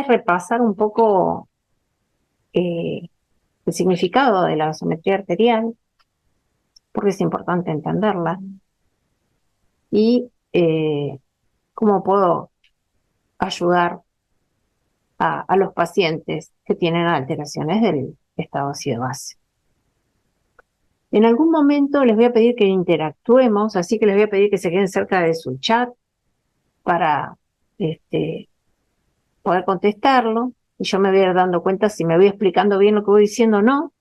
repasar un poco el significado de la gasometría arterial, porque es importante entenderla, y cómo puedo ayudar a los pacientes que tienen alteraciones del estado ácido-base. En algún momento les voy a pedir que interactuemos, así que les voy a pedir que se queden cerca de su chat para poder contestarlo, y yo me voy a ir dando cuenta si me voy explicando bien lo que voy diciendo o no.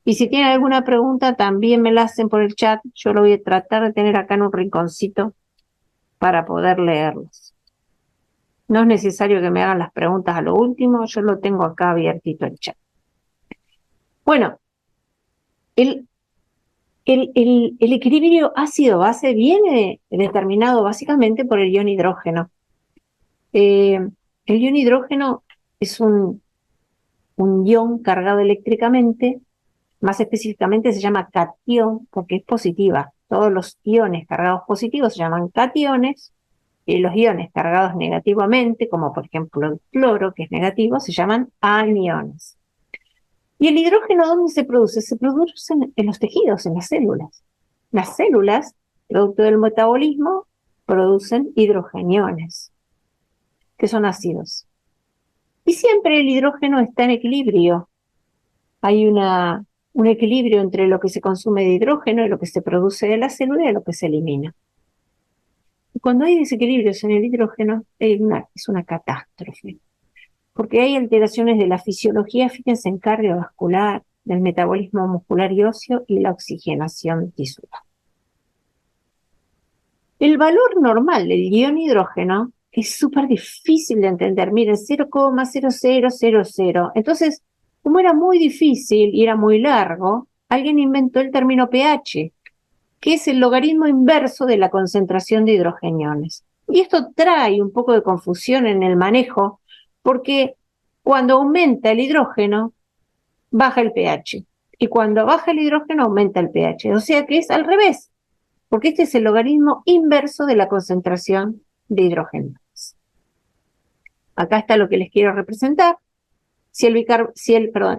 Y si tienen alguna pregunta, también me la hacen por el chat. Yo lo voy a tratar de tener acá en un rinconcito para poder leerlos. No es necesario que me hagan las preguntas a lo último, yo lo tengo acá abiertito el chat. Bueno, el equilibrio ácido-base viene determinado básicamente por el ion hidrógeno. El ion hidrógeno es un ion cargado eléctricamente, más específicamente se llama catión porque es positiva. Todos los iones cargados positivos se llaman cationes, y los iones cargados negativamente, como por ejemplo el cloro, que es negativo, se llaman aniones. ¿Y el hidrógeno dónde se produce? Se produce en los tejidos, en las células. Las células, producto del metabolismo, producen hidrogeniones, que son ácidos. Y siempre el hidrógeno está en equilibrio. Hay un equilibrio entre lo que se consume de hidrógeno y lo que se produce de la célula y lo que se elimina. Y cuando hay desequilibrios en el hidrógeno, es una catástrofe, porque hay alteraciones de la fisiología, fíjense, en cardiovascular, del metabolismo muscular y óseo y la oxigenación tisular. El valor normal del ion hidrógeno es súper difícil de entender. Miren, 0,0000. Entonces, como era muy difícil y era muy largo, alguien inventó el término pH, que es el logaritmo inverso de la concentración de hidrogeniones. Y esto trae un poco de confusión en el manejo, porque cuando aumenta el hidrógeno, baja el pH. Y cuando baja el hidrógeno, aumenta el pH. O sea que es al revés, porque este es el logaritmo inverso de la concentración de hidrogeniones. Acá está lo que les quiero representar. Si el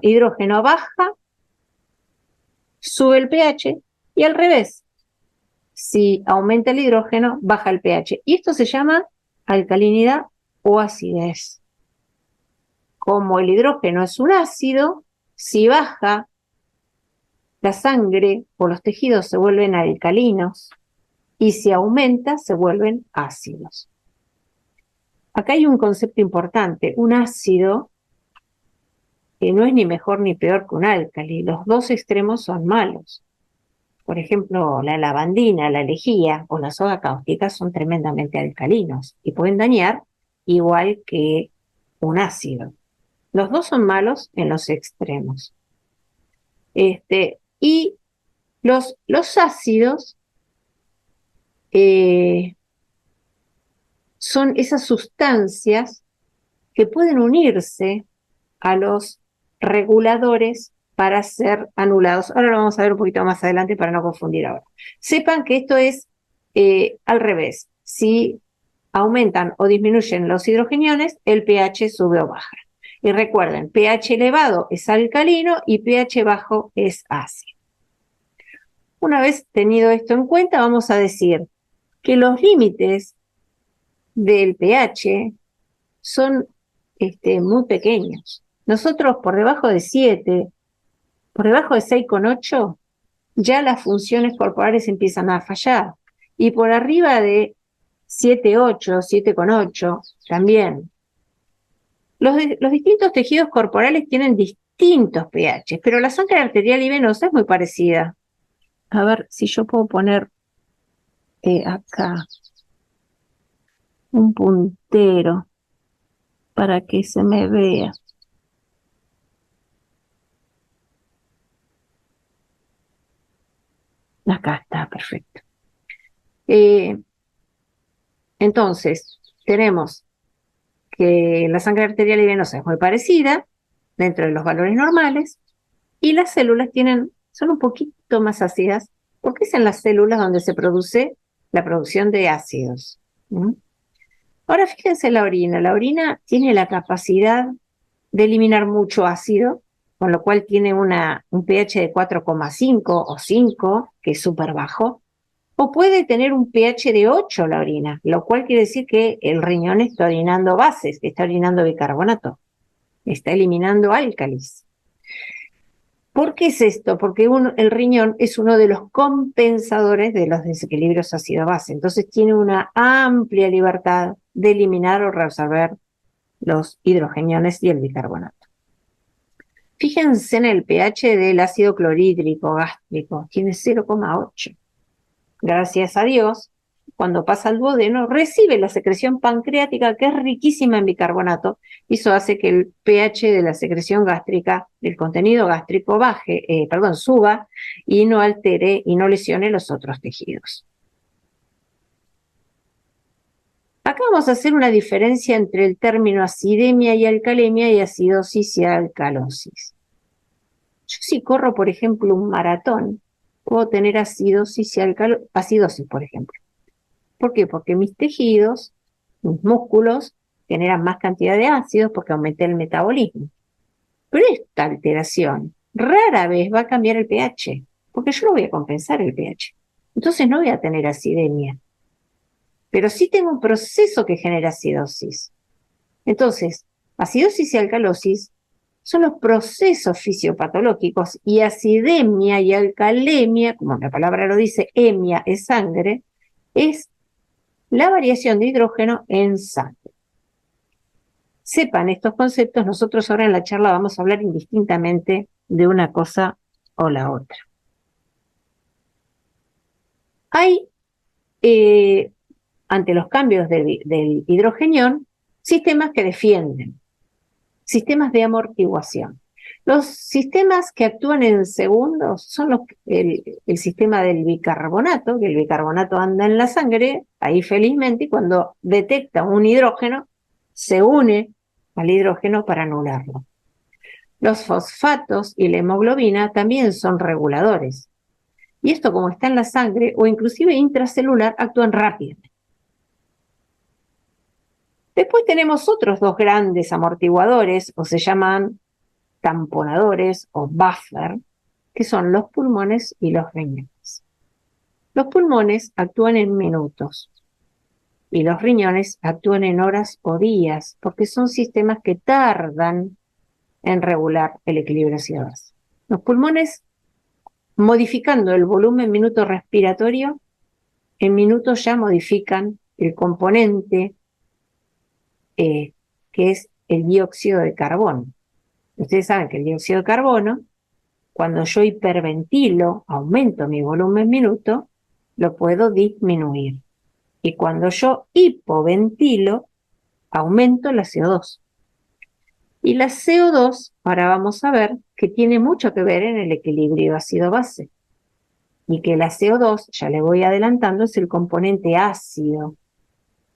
hidrógeno baja, sube el pH, y al revés. Si aumenta el hidrógeno, baja el pH. Y esto se llama alcalinidad o acidez. Como el hidrógeno es un ácido, si baja la sangre o los tejidos se vuelven alcalinos, y si aumenta se vuelven ácidos. Acá hay un concepto importante. Un ácido que no es ni mejor ni peor que un álcali. Los dos extremos son malos. Por ejemplo, la lavandina, la lejía o la soda cáustica son tremendamente alcalinos y pueden dañar igual que un ácido. Los dos son malos en los extremos. Y los ácidos son esas sustancias que pueden unirse a los reguladores para ser anulados. Ahora lo vamos a ver un poquito más adelante para no confundir ahora. Sepan que esto es al revés. Si aumentan o disminuyen los hidrogeniones, el pH sube o baja. Y recuerden, pH elevado es alcalino y pH bajo es ácido. Una vez tenido esto en cuenta, vamos a decir que los límites del pH son muy pequeños. Nosotros por debajo de 7, por debajo de 6,8, ya las funciones corporales empiezan a fallar. Y por arriba de 7,8, 7,8 también. Los distintos tejidos corporales tienen distintos pH, pero la sangre arterial y venosa es muy parecida. A ver si yo puedo poner acá un puntero para que se me vea. Acá está, perfecto. Entonces, tenemos que la sangre arterial y venosa es muy parecida dentro de los valores normales, y las células son un poquito más ácidas, porque es en las células donde se produce la producción de ácidos. Ahora fíjense la orina. La orina tiene la capacidad de eliminar mucho ácido, con lo cual tiene un pH de 4,5 o 5, que es súper bajo, o puede tener un pH de 8 la orina, lo cual quiere decir que el riñón está orinando bases, está orinando bicarbonato, está eliminando álcalis. ¿Por qué es esto? Porque el riñón es uno de los compensadores de los desequilibrios ácido-base, entonces tiene una amplia libertad de eliminar o reabsorber los hidrogeniones y el bicarbonato. Fíjense en el pH del ácido clorhídrico gástrico, tiene 0,8. Gracias a Dios, cuando pasa al duodeno, recibe la secreción pancreática, que es riquísima en bicarbonato, y eso hace que el pH de la secreción gástrica, del contenido gástrico, suba y no altere y no lesione los otros tejidos. Acá vamos a hacer una diferencia entre el término acidemia y alcalemia y acidosis y alcalosis. Yo si corro, por ejemplo, un maratón, puedo tener acidosis y acidosis, por ejemplo. ¿Por qué? Porque mis tejidos, mis músculos, generan más cantidad de ácidos porque aumenté el metabolismo. Pero esta alteración rara vez va a cambiar el pH, porque yo no voy a compensar el pH. Entonces no voy a tener acidemia. Pero sí tengo un proceso que genera acidosis. Entonces, acidosis y alcalosis son los procesos fisiopatológicos, y acidemia y alcalemia, como la palabra lo dice, emia es sangre, es la variación de hidrógeno en sangre. Sepan estos conceptos, nosotros ahora en la charla vamos a hablar indistintamente de una cosa o la otra. Hay, ante los cambios del hidrogenión, sistemas que defienden, sistemas de amortiguación. Los sistemas que actúan en segundos son el sistema del bicarbonato, que el bicarbonato anda en la sangre, ahí felizmente, y cuando detecta un hidrógeno, se une al hidrógeno para anularlo. Los fosfatos y la hemoglobina también son reguladores. Y esto, como está en la sangre o inclusive intracelular, actúan rápidamente. Después tenemos otros dos grandes amortiguadores, o se llaman tamponadores o buffer, que son los pulmones y los riñones. Los pulmones actúan en minutos y los riñones actúan en horas o días, porque son sistemas que tardan en regular el equilibrio ácido-base. Los pulmones, modificando el volumen minuto respiratorio, en minutos ya modifican el componente que es el dióxido de carbono. Ustedes saben que el dióxido de carbono, cuando yo hiperventilo, aumento mi volumen minuto, lo puedo disminuir. Y cuando yo hipoventilo, aumento la CO2. Y la CO2, ahora vamos a ver, que tiene mucho que ver en el equilibrio ácido-base. Y que la CO2, ya le voy adelantando, es el componente ácido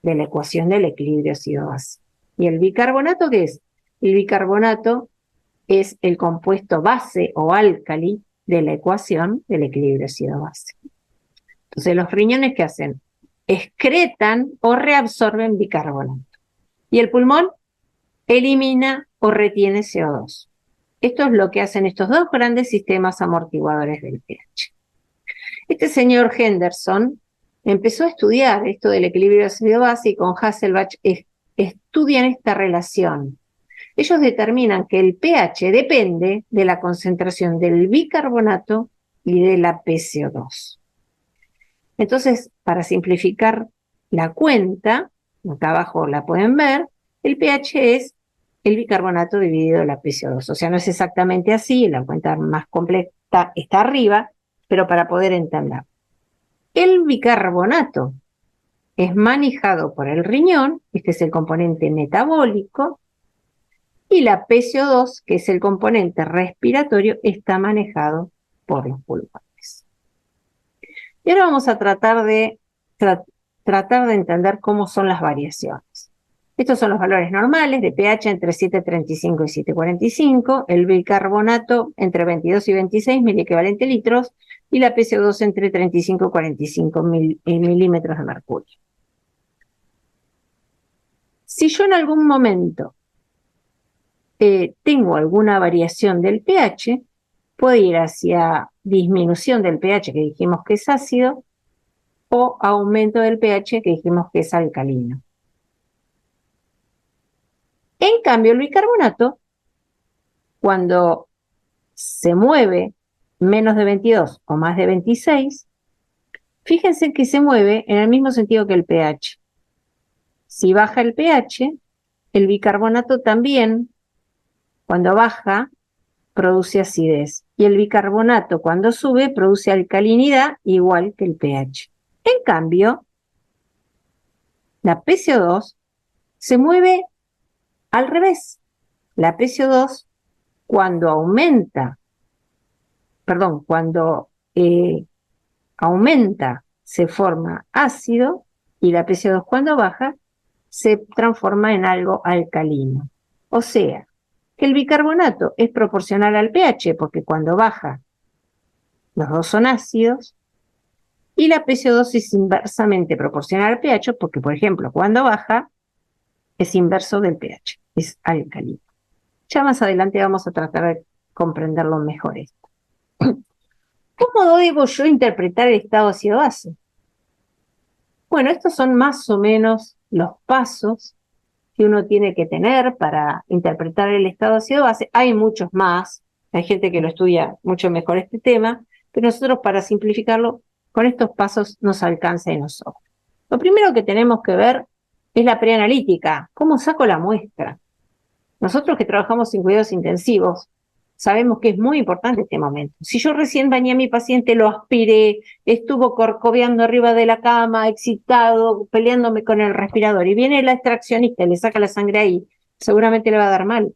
de la ecuación del equilibrio ácido-base. ¿Y el bicarbonato qué es? El bicarbonato es el compuesto base o álcali de la ecuación del equilibrio ácido-base. Entonces, los riñones, ¿qué hacen? Excretan o reabsorben bicarbonato. Y el pulmón elimina o retiene CO2. Esto es lo que hacen estos dos grandes sistemas amortiguadores del pH. Este señor Henderson empezó a estudiar esto del equilibrio ácido-base y con Hasselbalch estudian esta relación. Ellos determinan que el pH depende de la concentración del bicarbonato y de la PCO2. Entonces, para simplificar la cuenta, acá abajo la pueden ver, el pH es el bicarbonato dividido la PCO2. O sea, no es exactamente así, la cuenta más completa está arriba, pero para poder entender. El bicarbonato es manejado por el riñón, este es el componente metabólico, y la PCO2, que es el componente respiratorio, está manejado por los pulmones. Y ahora vamos a tratar de entender cómo son las variaciones. Estos son los valores normales de pH entre 7,35 y 7,45, el bicarbonato entre 22 y 26 miliequivalente litros y la PCO2 entre 35 y 45 milímetros de mercurio. Si yo en algún momento tengo alguna variación del pH, puede ir hacia disminución del pH, que dijimos que es ácido, o aumento del pH, que dijimos que es alcalino. En cambio, el bicarbonato, cuando se mueve menos de 22 o más de 26, fíjense que se mueve en el mismo sentido que el pH. Si baja el pH, el bicarbonato también, cuando baja, produce acidez. Y el bicarbonato, cuando sube, produce alcalinidad igual que el pH. En cambio, la PCO2 se mueve al revés. La PCO2, cuando aumenta, aumenta, se forma ácido, y la PCO2 cuando baja, se transforma en algo alcalino. O sea, que el bicarbonato es proporcional al pH, porque cuando baja, los dos son ácidos, y la PCO2 es inversamente proporcional al pH, porque, por ejemplo, cuando baja, es inverso del pH, es alcalino. Ya más adelante vamos a tratar de comprenderlo mejor esto. ¿Cómo debo yo interpretar el estado ácido-base? Bueno, estos son más o menos los pasos que uno tiene que tener para interpretar el estado ácido-base. Hay muchos más, hay gente que lo estudia mucho mejor este tema, pero nosotros, para simplificarlo, con estos pasos nos alcanza y nos sobra. Lo primero que tenemos que ver es la preanalítica. ¿Cómo saco la muestra? Nosotros que trabajamos en cuidados intensivos, sabemos que es muy importante este momento. Si yo recién bañé a mi paciente, lo aspiré, estuvo corcoveando arriba de la cama, excitado, peleándome con el respirador, y viene la extraccionista y le saca la sangre ahí, seguramente le va a dar mal.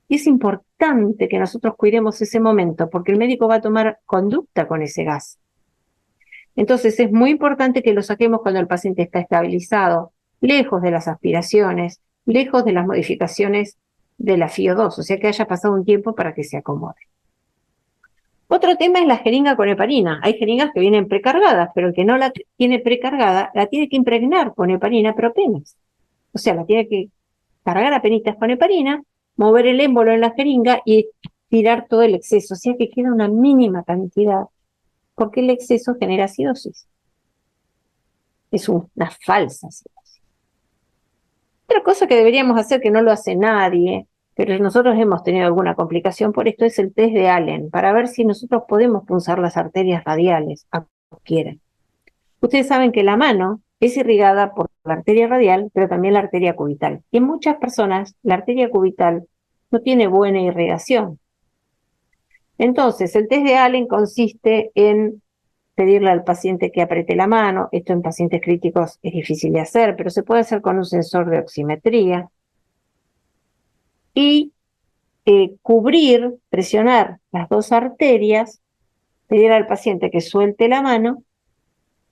Y es importante que nosotros cuidemos ese momento, porque el médico va a tomar conducta con ese gas. Entonces es muy importante que lo saquemos cuando el paciente está estabilizado, lejos de las aspiraciones, lejos de las modificaciones de la FiO2, o sea que haya pasado un tiempo para que se acomode. Otro tema es la jeringa con heparina. Hay jeringas que vienen precargadas, pero el que no la tiene precargada la tiene que impregnar con heparina, pero apenas. O sea, la tiene que cargar apenas con heparina, mover el émbolo en la jeringa y tirar todo el exceso, o sea que queda una mínima cantidad, porque el exceso genera acidosis. Es una falsa acidosis. Otra cosa que deberíamos hacer, que no lo hace nadie, pero nosotros hemos tenido alguna complicación por esto, es el test de Allen, para ver si nosotros podemos punzar las arterias radiales a cualquiera. Ustedes saben que la mano es irrigada por la arteria radial, pero también la arteria cubital. Y en muchas personas la arteria cubital no tiene buena irrigación. Entonces, el test de Allen consiste en pedirle al paciente que apriete la mano. Esto en pacientes críticos es difícil de hacer, pero se puede hacer con un sensor de oximetría. Y cubrir, presionar las dos arterias, pedir al paciente que suelte la mano,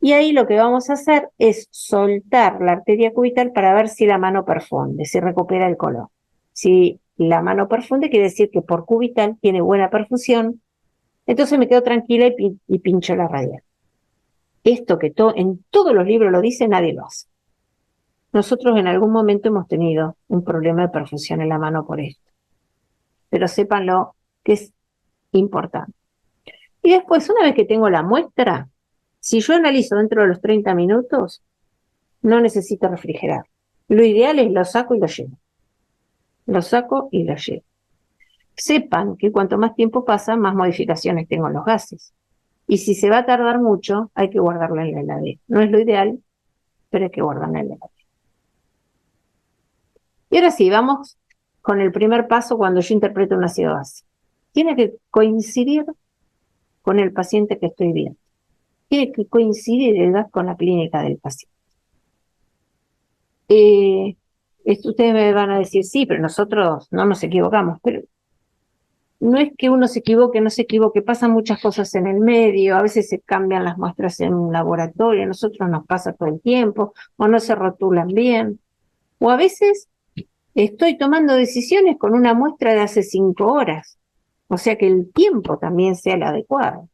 y ahí lo que vamos a hacer es soltar la arteria cubital para ver si la mano perfunde, si recupera el color. Si la mano perfunde, quiere decir que por cubital tiene buena perfusión, entonces me quedo tranquila y pincho la radial. Esto que en todos los libros lo dice, nadie lo hace. Nosotros en algún momento hemos tenido un problema de perfusión en la mano por esto, pero sépanlo que es importante. Y después, una vez que tengo la muestra, si yo analizo dentro de los 30 minutos, no necesito refrigerar. Lo ideal es lo saco y lo llevo. Lo saco y lo llevo. Sepan que cuanto más tiempo pasa, más modificaciones tengo en los gases. Y si se va a tardar mucho, hay que guardarlo en la heladera. No es lo ideal, pero hay que guardarlo en la heladera. Y ahora sí, vamos con el primer paso cuando yo interpreto un ácido base. Tiene que coincidir con el paciente que estoy viendo. Tiene que coincidir el gas con la clínica del paciente. Ustedes me van a decir, sí, pero nosotros no nos equivocamos, pero no es que uno se equivoque, no se equivoque, pasan muchas cosas en el medio, a veces se cambian las muestras en un laboratorio, a nosotros nos pasa todo el tiempo, o no se rotulan bien, o a veces estoy tomando decisiones con una muestra de hace 5 horas, o sea que el tiempo también sea el adecuado.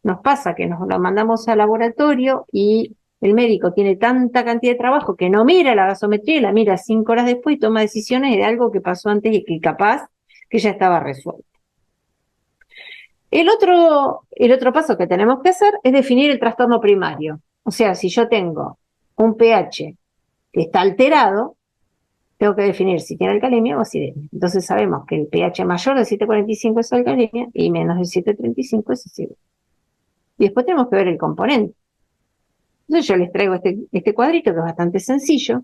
Nos pasa que nos lo mandamos al laboratorio y el médico tiene tanta cantidad de trabajo que no mira la gasometría, la mira 5 horas después y toma decisiones de algo que pasó antes y que capaz que ya estaba resuelto. El otro paso que tenemos que hacer es definir el trastorno primario. O sea, si yo tengo un pH que está alterado, tengo que definir si tiene alcalemia o acidemia. Entonces sabemos que el pH mayor de 7,45 es alcalemia y menos de 7,35 es acidemia. Y después tenemos que ver el componente. Entonces yo les traigo este cuadrito que es bastante sencillo,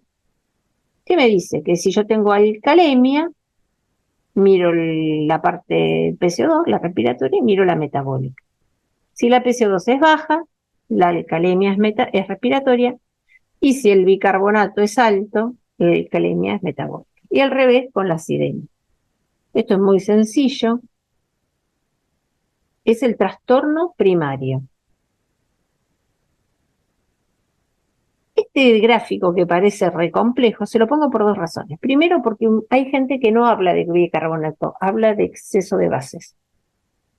que me dice que si yo tengo alcalemia, miro la parte PCO2, la respiratoria, y miro la metabólica. Si la PCO2 es baja, la alcalemia es respiratoria, y si el bicarbonato es alto, la alcalemia es metabólica. Y al revés con la acidemia. Esto es muy sencillo. Es el trastorno primario. Este gráfico que parece re complejo, se lo pongo por dos razones. Primero, porque hay gente que no habla de bicarbonato, habla de exceso de bases.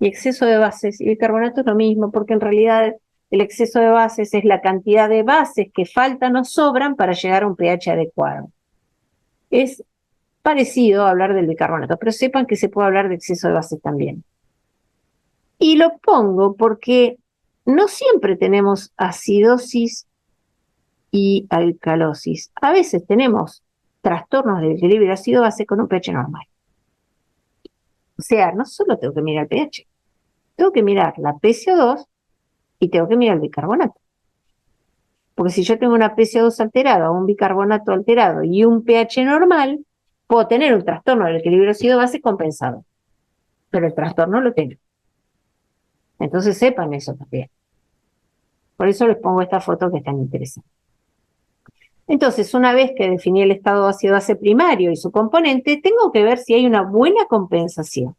Y exceso de bases y bicarbonato es lo mismo, porque en realidad el exceso de bases es la cantidad de bases que faltan o sobran para llegar a un pH adecuado. Es parecido a hablar del bicarbonato, pero sepan que se puede hablar de exceso de bases también. Y lo pongo porque no siempre tenemos acidosis y alcalosis. A veces tenemos trastornos del equilibrio ácido-base con un pH normal. O sea, no solo tengo que mirar el pH, tengo que mirar la PCO2 y tengo que mirar el bicarbonato. Porque si yo tengo una PCO2 alterada o un bicarbonato alterado y un pH normal, puedo tener un trastorno del equilibrio ácido-base compensado. Pero el trastorno lo tengo. Entonces sepan eso también. Por eso les pongo esta foto que es tan interesante. Entonces, una vez que definí el estado ácido-base primario y su componente, tengo que ver si hay una buena compensación.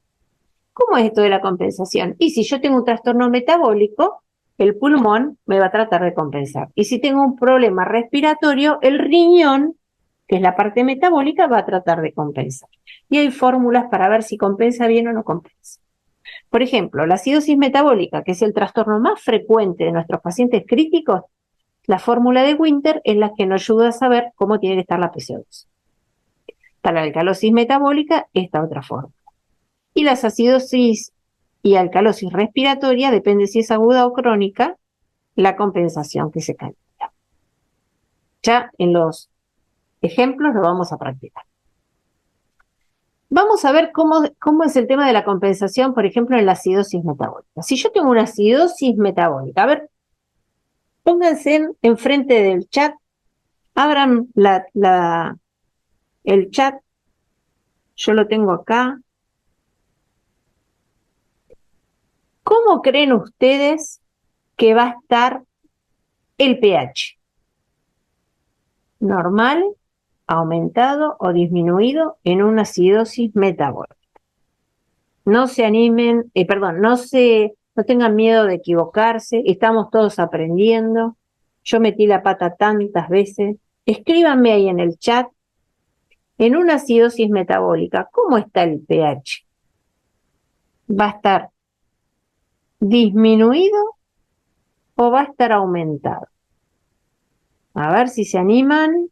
¿Cómo es esto de la compensación? Y si yo tengo un trastorno metabólico, el pulmón me va a tratar de compensar. Y si tengo un problema respiratorio, el riñón, que es la parte metabólica, va a tratar de compensar. Y hay fórmulas para ver si compensa bien o no compensa. Por ejemplo, la acidosis metabólica, que es el trastorno más frecuente de nuestros pacientes críticos, la fórmula de Winter es la que nos ayuda a saber cómo tiene que estar la PCO2. Para la alcalosis metabólica, esta otra fórmula. Y las acidosis y alcalosis respiratoria, depende si es aguda o crónica, la compensación que se calcula. Ya en los ejemplos lo vamos a practicar. Vamos a ver cómo es el tema de la compensación, por ejemplo, en la acidosis metabólica. Si yo tengo una acidosis metabólica, a ver, pónganse enfrente del chat, abran el chat, yo lo tengo acá. ¿Cómo creen ustedes que va a estar el pH? ¿Normal, aumentado o disminuido en una acidosis metabólica? No se animen, no tengan miedo de equivocarse, estamos todos aprendiendo. Yo metí la pata tantas veces. Escríbanme ahí en el chat, en una acidosis metabólica, ¿cómo está el pH? ¿Va a estar disminuido o va a estar aumentado? A ver si se animan.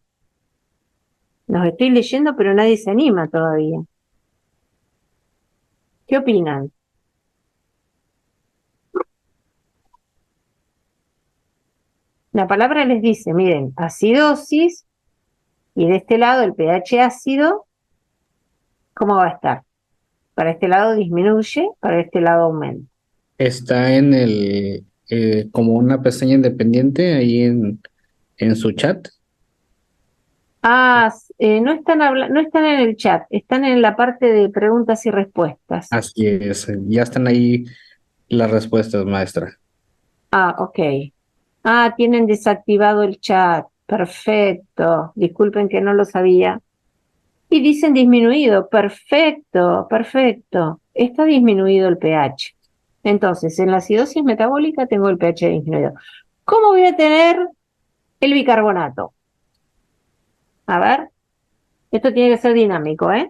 Los estoy leyendo, pero nadie se anima todavía. ¿Qué opinan? La palabra les dice, miren, acidosis, y de este lado el pH ácido, ¿cómo va a estar? Para este lado disminuye, para este lado aumenta. Está en como una pestaña independiente ahí en su chat. No están en el chat, están en la parte de preguntas y respuestas. Así es, ya están ahí las respuestas, maestra. Ok. Tienen desactivado el chat. Perfecto. Disculpen que no lo sabía. Y dicen disminuido. Perfecto, perfecto. Está disminuido el pH. Entonces, en la acidosis metabólica tengo el pH disminuido. ¿Cómo voy a tener el bicarbonato? A ver, esto tiene que ser dinámico, ¿eh?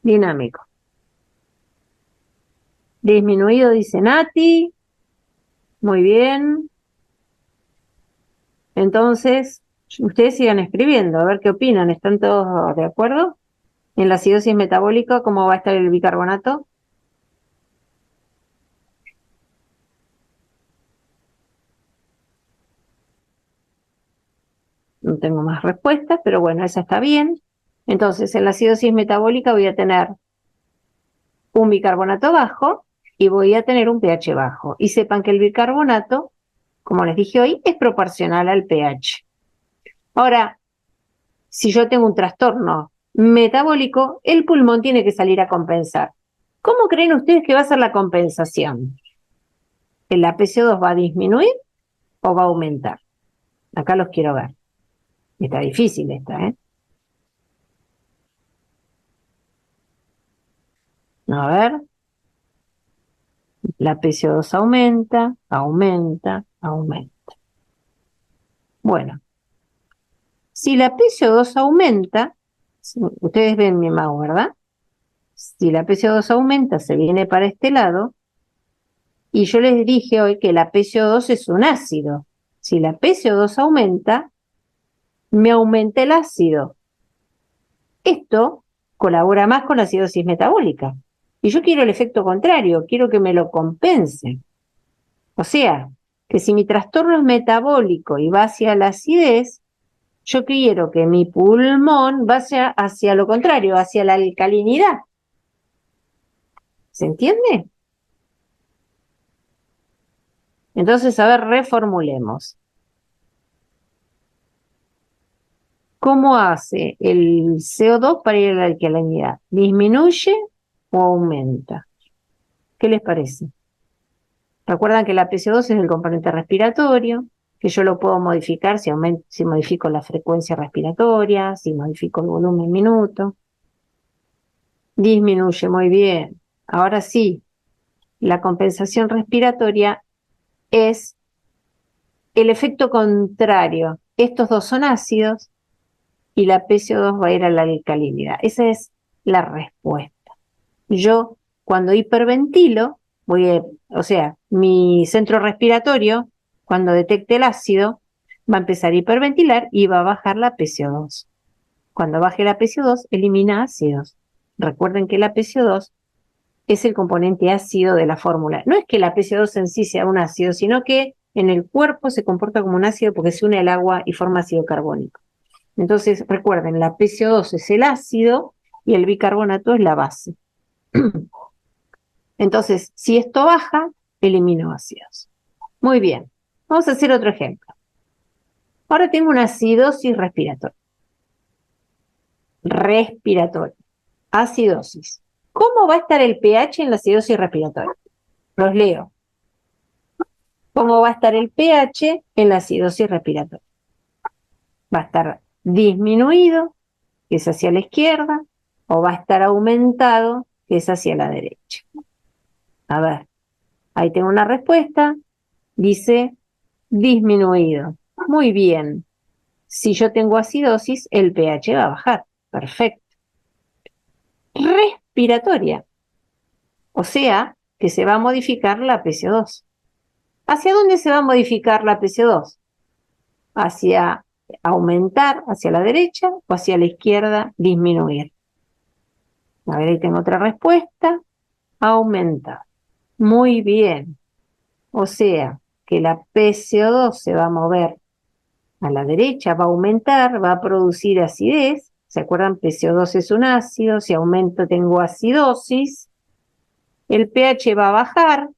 Dinámico. Disminuido, dice Nati. Muy bien. Entonces, ustedes sigan escribiendo, a ver qué opinan. ¿Están todos de acuerdo? En la acidosis metabólica, ¿cómo va a estar el bicarbonato? No tengo más respuestas, pero bueno, esa está bien. Entonces, en la acidosis metabólica voy a tener un bicarbonato bajo y voy a tener un pH bajo. Y sepan que el bicarbonato, como les dije hoy, es proporcional al pH. Ahora, si yo tengo un trastorno metabólico, el pulmón tiene que salir a compensar. ¿Cómo creen ustedes que va a ser la compensación? ¿El APCO2 va a disminuir o va a aumentar? Acá los quiero ver. Está difícil esta, ¿eh? A ver, la PCO2 aumenta, aumenta, aumenta. Bueno, si la PCO2 aumenta, ustedes ven mi mouse, ¿verdad? Si la PCO2 aumenta, se viene para este lado, y yo les dije hoy que la PCO2 es un ácido. Si la PCO2 aumenta, me aumenta el ácido. Esto colabora más con la acidosis metabólica. Y yo quiero el efecto contrario, quiero que me lo compense. O sea, que si mi trastorno es metabólico y va hacia la acidez, yo quiero que mi pulmón vaya hacia lo contrario, hacia la alcalinidad. ¿Se entiende? Entonces, a ver, reformulemos. ¿Cómo hace el CO2 para ir a la alcalinidad? ¿Disminuye o aumenta? ¿Qué les parece? Recuerdan que la PCO2 es el componente respiratorio, que yo lo puedo modificar si modifico la frecuencia respiratoria, si modifico el volumen minuto. Disminuye, muy bien. Ahora sí, la compensación respiratoria es el efecto contrario. Estos dos son ácidos y la PCO2 va a ir a la alcalinidad. Esa es la respuesta. Yo, cuando hiperventilo, o sea, mi centro respiratorio, cuando detecte el ácido, va a empezar a hiperventilar y va a bajar la PCO2. Cuando baje la PCO2, elimina ácidos. Recuerden que la PCO2 es el componente ácido de la fórmula. No es que la PCO2 en sí sea un ácido, sino que en el cuerpo se comporta como un ácido porque se une al agua y forma ácido carbónico. Entonces, recuerden, la PCO2 es el ácido y el bicarbonato es la base. Entonces, si esto baja, elimino ácidos. Muy bien. Vamos a hacer otro ejemplo. Ahora tengo una acidosis respiratoria. Respiratoria. Acidosis. ¿Cómo va a estar el pH en la acidosis respiratoria? Los leo. ¿Cómo va a estar el pH en la acidosis respiratoria? Va a estar disminuido, que es hacia la izquierda, o va a estar aumentado, que es hacia la derecha. A ver, ahí tengo una respuesta. Dice disminuido. Muy bien. Si yo tengo acidosis, el pH va a bajar. Perfecto. Respiratoria. O sea, que se va a modificar la PCO2. ¿Hacia dónde se va a modificar la PCO2? Hacia aumentar, hacia la derecha, o hacia la izquierda, disminuir. A ver, ahí tengo otra respuesta. Aumentar. Muy bien. O sea, que la PCO2 se va a mover a la derecha, va a aumentar, va a producir acidez. ¿Se acuerdan? PCO2 es un ácido, si aumento tengo acidosis. El pH va a bajar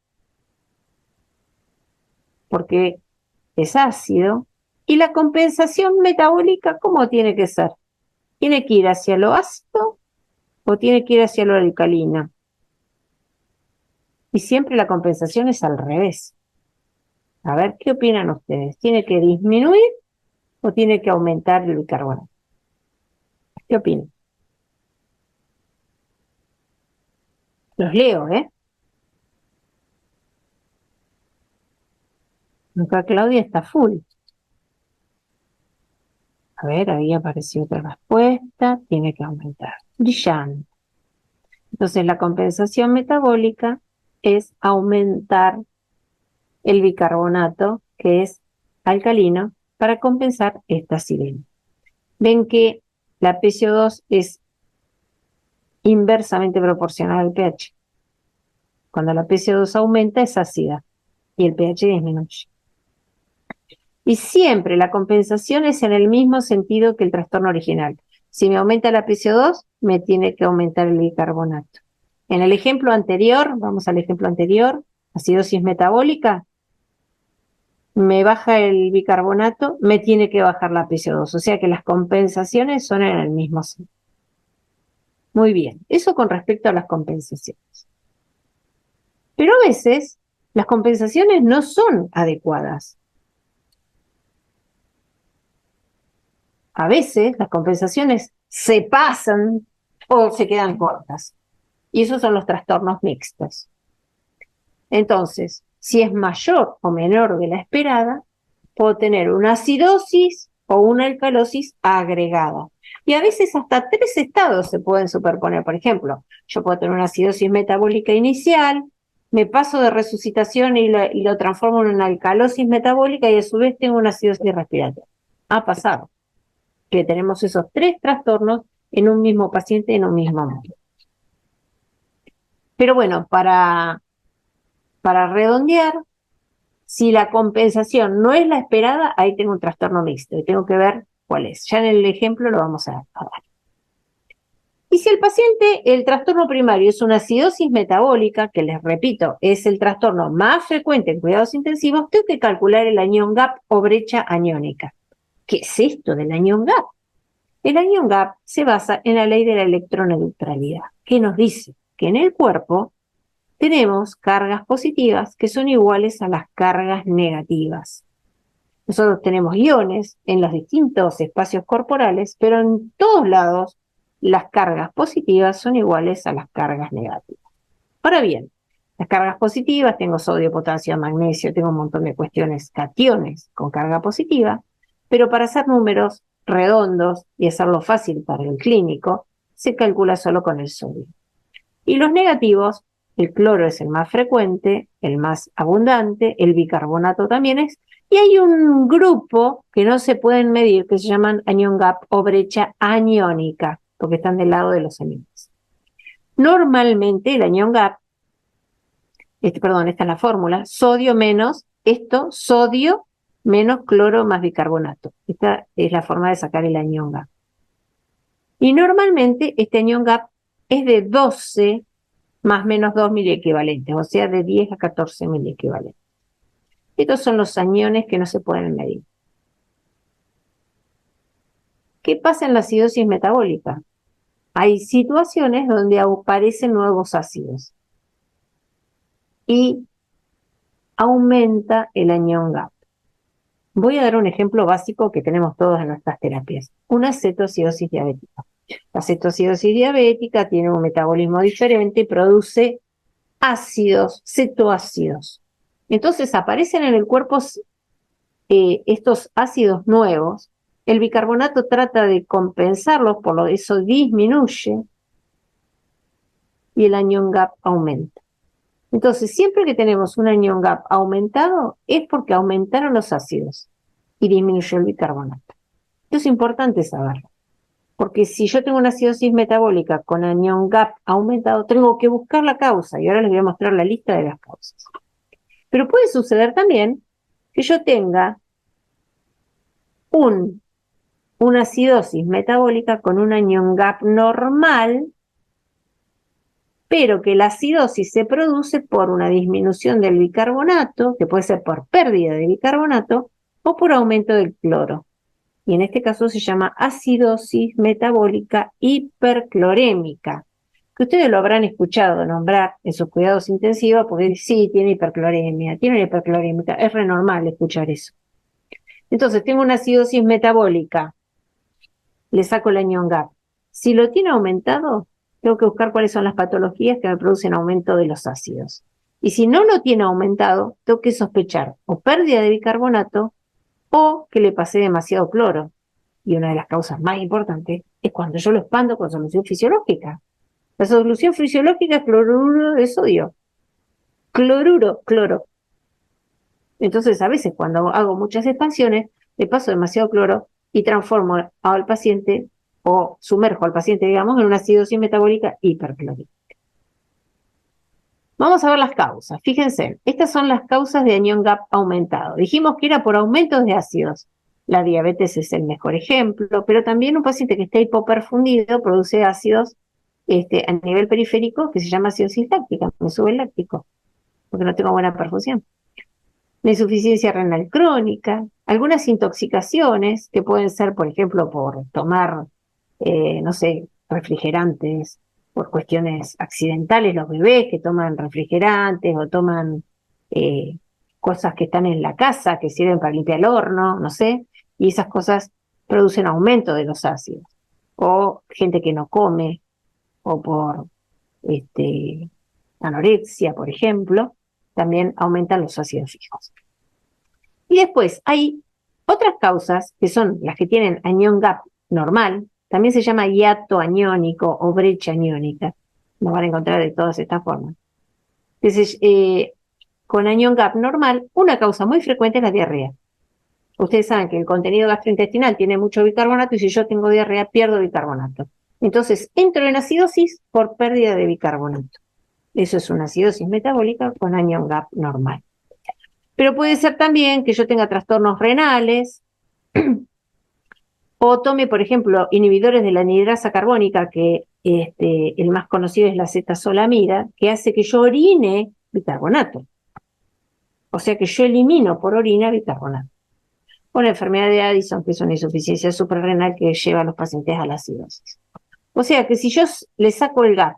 porque es ácido. Y la compensación metabólica, ¿cómo tiene que ser? ¿Tiene que ir hacia lo ácido o tiene que ir hacia lo alcalino? Y siempre la compensación es al revés. A ver, ¿qué opinan ustedes? ¿Tiene que disminuir o tiene que aumentar el bicarbonato? ¿Qué opinan? Los leo, ¿eh? Acá Claudia está full. A ver, ahí apareció otra respuesta. Tiene que aumentar. Brillante. Entonces, la compensación metabólica es aumentar el bicarbonato, que es alcalino, para compensar esta acidemia. Ven que la PCO2 es inversamente proporcional al pH. Cuando la PCO2 aumenta es ácida y el pH disminuye. Y siempre la compensación es en el mismo sentido que el trastorno original. Si me aumenta la PCO2, me tiene que aumentar el bicarbonato. En el ejemplo anterior, vamos al ejemplo anterior, acidosis metabólica, me baja el bicarbonato, me tiene que bajar la PCO2. O sea que las compensaciones son en el mismo sentido. Muy bien, eso con respecto a las compensaciones. Pero a veces las compensaciones no son adecuadas. A veces las compensaciones se pasan o se quedan cortas. Y esos son los trastornos mixtos. Entonces, si es mayor o menor de la esperada, puedo tener una acidosis o una alcalosis agregada. Y a veces hasta 3 estados se pueden superponer. Por ejemplo, yo puedo tener una acidosis metabólica inicial, me paso de resucitación y lo transformo en una alcalosis metabólica y a su vez tengo una acidosis respiratoria. Ha pasado que tenemos esos 3 trastornos en un mismo paciente en un mismo momento. Pero bueno, para redondear, si la compensación no es la esperada, ahí tengo un trastorno mixto y tengo que ver cuál es. Ya en el ejemplo lo vamos a dar. Y si el paciente, el trastorno primario es una acidosis metabólica, que les repito, es el trastorno más frecuente en cuidados intensivos, tengo que calcular el anión gap o brecha aniónica. ¿Qué es esto del anión gap? El anión gap se basa en la ley de la electroneutralidad, que nos dice que en el cuerpo tenemos cargas positivas que son iguales a las cargas negativas. Nosotros tenemos iones en los distintos espacios corporales, pero en todos lados las cargas positivas son iguales a las cargas negativas. Ahora bien, las cargas positivas, tengo sodio, potasio, magnesio, tengo un montón de cuestiones, cationes con carga positiva, pero para hacer números redondos y hacerlo fácil para el clínico, se calcula solo con el sodio. Y los negativos, el cloro es el más frecuente, el más abundante, el bicarbonato también es, y hay un grupo que no se pueden medir que se llaman anion gap o brecha aniónica, porque están del lado de los aniones. Normalmente el anion gap, esta es la fórmula, sodio menos, sodio menos cloro más bicarbonato. Esta es la forma de sacar el anion gap. Y normalmente este anion gap es de 12 más menos 2 miliequivalentes, o sea, de 10 a 14 miliequivalentes. Estos son los aniones que no se pueden medir. ¿Qué pasa en la acidosis metabólica? Hay situaciones donde aparecen nuevos ácidos y aumenta el anión gap. Voy a dar un ejemplo básico que tenemos todos en nuestras terapias. Una cetoacidosis diabética. La cetoacidosis diabética tiene un metabolismo diferente y produce ácidos, cetoácidos. Entonces aparecen en el cuerpo estos ácidos nuevos, el bicarbonato trata de compensarlos, por lo eso disminuye y el anion gap aumenta. Entonces, siempre que tenemos un anion gap aumentado es porque aumentaron los ácidos y disminuyó el bicarbonato. Esto es importante saberlo, porque si yo tengo una acidosis metabólica con anion gap aumentado, tengo que buscar la causa y ahora les voy a mostrar la lista de las causas. Pero puede suceder también que yo tenga una acidosis metabólica con un anion gap normal, pero que la acidosis se produce por una disminución del bicarbonato, que puede ser por pérdida de bicarbonato, o por aumento del cloro. Y en este caso se llama acidosis metabólica hiperclorémica, que ustedes lo habrán escuchado nombrar en sus cuidados intensivos, porque sí, tiene hipercloremia, tiene una hiperclorémica, es re normal escuchar eso. Entonces, tengo una acidosis metabólica, le saco el anion gap. Si lo tiene aumentado, tengo que buscar cuáles son las patologías que me producen aumento de los ácidos. Y si no lo tiene aumentado, tengo que sospechar o pérdida de bicarbonato o que le pasé demasiado cloro. Y una de las causas más importantes es cuando yo lo expando con solución fisiológica. La solución fisiológica es cloruro de sodio. Cloro. Entonces, a veces cuando hago muchas expansiones, le paso demasiado cloro y transformo al paciente o sumerjo al paciente, digamos, en una acidosis metabólica hiperclórica. Vamos a ver las causas. Fíjense, estas son las causas de anión GAP aumentado. Dijimos que era por aumentos de ácidos. La diabetes es el mejor ejemplo, pero también un paciente que está hipoperfundido produce ácidos a nivel periférico que se llama acidosis láctica, me sube el láctico, porque no tengo buena perfusión. La insuficiencia renal crónica, algunas intoxicaciones que pueden ser, por ejemplo, por tomar, no sé, refrigerantes, por cuestiones accidentales, los bebés que toman refrigerantes o toman cosas que están en la casa, que sirven para limpiar el horno, no sé, y esas cosas producen aumento de los ácidos. O gente que no come, o por anorexia, por ejemplo, también aumentan los ácidos fijos. Y después hay otras causas que son las que tienen anión GAP normal, también se llama hiato aniónico o brecha aniónica, nos van a encontrar de todas estas formas. Entonces, con anión GAP normal, una causa muy frecuente es la diarrea. Ustedes saben que el contenido gastrointestinal tiene mucho bicarbonato y si yo tengo diarrea pierdo bicarbonato. Entonces, entro en acidosis por pérdida de bicarbonato. Eso es una acidosis metabólica con anión GAP normal. Pero puede ser también que yo tenga trastornos renales o tome, por ejemplo, inhibidores de la anhidrasa carbónica, que el más conocido es la acetazolamida, que hace que yo orine bicarbonato. O sea que yo elimino por orina bicarbonato. O la enfermedad de Addison, que es una insuficiencia suprarrenal que lleva a los pacientes a la acidosis. O sea que si yo le saco el GAP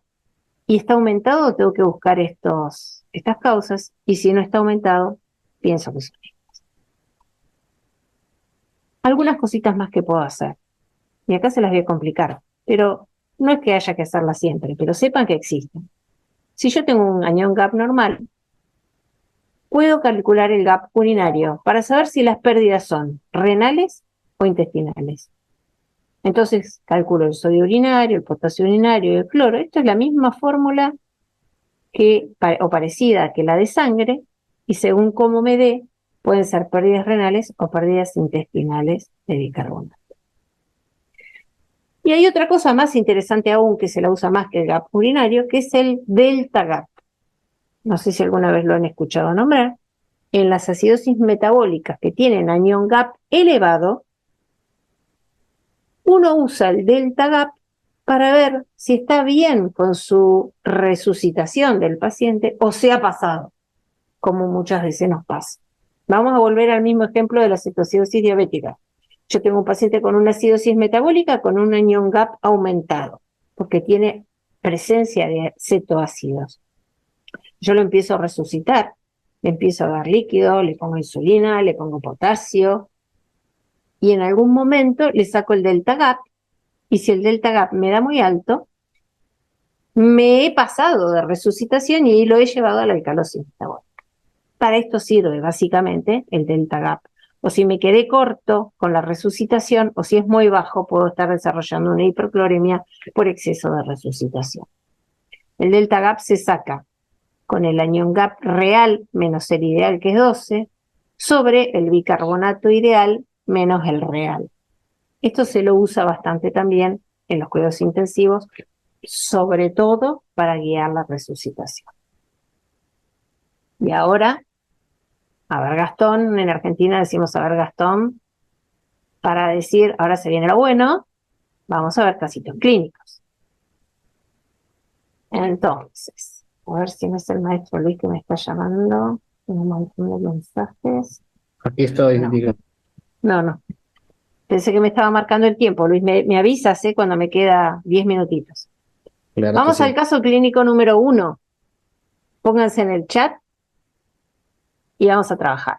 y está aumentado, tengo que buscar estas causas, y si no está aumentado, pienso que son estas. Algunas cositas más que puedo hacer, y acá se las voy a complicar, pero no es que haya que hacerlas siempre, pero sepan que existen. Si yo tengo un anión GAP normal, puedo calcular el GAP urinario para saber si las pérdidas son renales o intestinales. Entonces calculo el sodio urinario, el potasio urinario y el cloro. Esto es la misma fórmula o parecida que la de sangre, y según cómo me dé, pueden ser pérdidas renales o pérdidas intestinales de bicarbonato. Y hay otra cosa más interesante aún, que se la usa más que el GAP urinario, que es el delta GAP. No sé si alguna vez lo han escuchado nombrar. En las acidosis metabólicas que tienen anión GAP elevado, uno usa el delta GAP para ver si está bien con su resucitación del paciente o se ha pasado, como muchas veces nos pasa. Vamos a volver al mismo ejemplo de la cetoacidosis diabética. Yo tengo un paciente con una acidosis metabólica con un anión GAP aumentado, porque tiene presencia de cetoácidos. Yo lo empiezo a resucitar, le empiezo a dar líquido, le pongo insulina, le pongo potasio, y en algún momento le saco el delta GAP, y si el delta GAP me da muy alto, me he pasado de resucitación y lo he llevado a la alcalosis metabólica. Para esto sirve básicamente el delta GAP. O si me quedé corto con la resucitación, o si es muy bajo, puedo estar desarrollando una hipercloremia por exceso de resucitación. El delta GAP se saca con el anión GAP real menos el ideal, que es 12, sobre el bicarbonato ideal menos el real. Esto se lo usa bastante también en los cuidados intensivos, sobre todo para guiar la resucitación. Y ahora, a ver Gastón, en Argentina decimos a ver Gastón, para decir, ahora se viene lo bueno, vamos a ver casitos clínicos. Entonces, a ver si no es el maestro Luis que me está llamando, tengo un montón de mensajes. Aquí estoy, No. diga. No. Pensé que me estaba marcando el tiempo. Luis, me avisas cuando me queda 10 minutitos. Claro que Vamos sí. al caso clínico número 1. Pónganse en el chat y vamos a trabajar.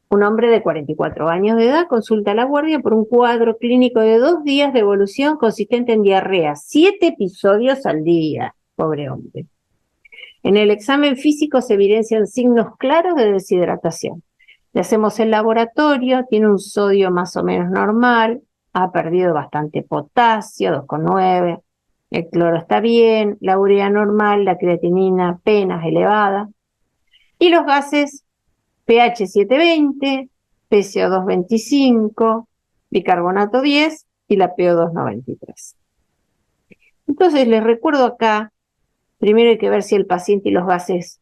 Un hombre de 44 años de edad consulta a la guardia por un cuadro clínico de 2 días de evolución consistente en diarrea, 7 episodios al día. Pobre hombre. En el examen físico se evidencian signos claros de deshidratación. Le hacemos el laboratorio, tiene un sodio más o menos normal, ha perdido bastante potasio, 2,9, el cloro está bien, la urea normal, la creatinina apenas elevada, y los gases pH 720, PCO2 25, bicarbonato 10 y la PO2 93. Entonces les recuerdo acá, primero hay que ver si el paciente y los gases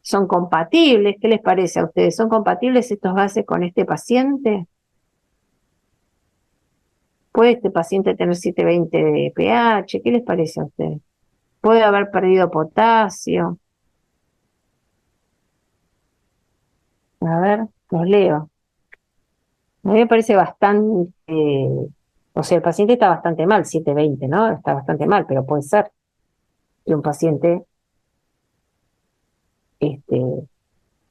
son compatibles. ¿Qué les parece a ustedes? ¿Son compatibles estos gases con este paciente? ¿Puede este paciente tener 720 de pH? ¿Qué les parece a ustedes? ¿Puede haber perdido potasio? A ver, los leo. A mí me parece bastante, o sea, el paciente está bastante mal, 720, ¿no? Está bastante mal, pero puede ser que un paciente este,